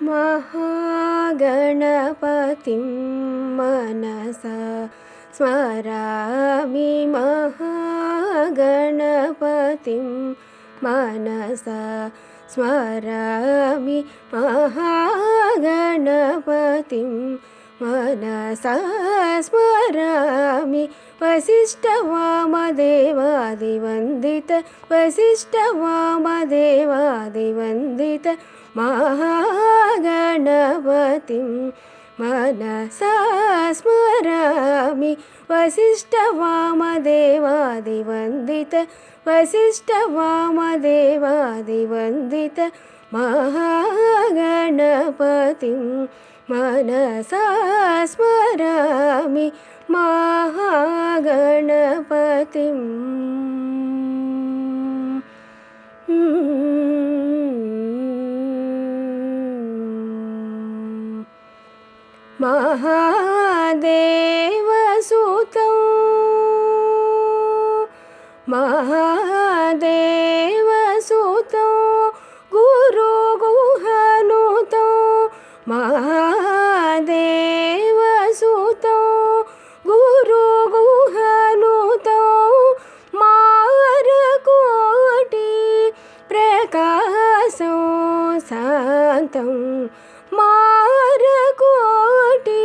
महागणपतिं मनसा स्मरामि महागणपतिं मनसा स्मरामि महागणपतिं मनसा स्मरामि वसिष्ठवामदेवादिवन्दित वसिष्ठवामदेवादिवन्दित महागणपतिं मनसा स्मरामि वसिष्ठवामदेवादिवन्दित वसिष्ठवामदेवादिवन्दित महागणपतिं मनसा स्मरामि महागणपतिं महादेवसुतं महादेवसुतं गुरुगुहनुतं महादेवसुतं गुरुगुहनुतं मारकोटि प्रकाशं शान्तं मारकोटि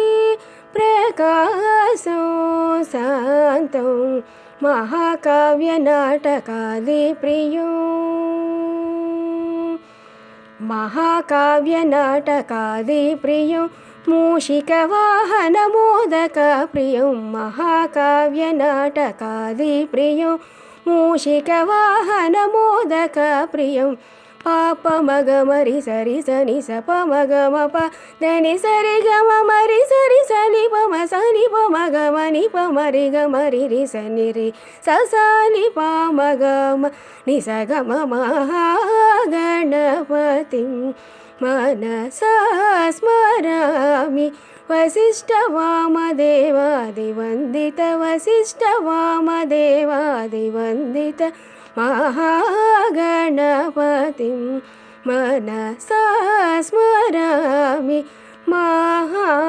प्रकाशं शान्तं महाकाव्यनाटकादिप्रियं महाकाव्यनाटकादिप्रियं मूषिकवाहनमोदकप्रियं महाकाव्यनाटकादिप्रियं मूषिकवाहनमोदकप्रियं पापमगमरि सरि सनि सपमगमप దని సరి గమ మరి సరి సని పమ సని పమగమ ని పమరి గమరి రి సని రి ససని పమగమ ని సగమ మహాగణపతిం మనసా స్మరామి वसिष्ठवामदेवादिवन्दित वसिष्ठवामदेवादिवन्दित महागणपतिं मनसा स्मरामि महागणपतिम्।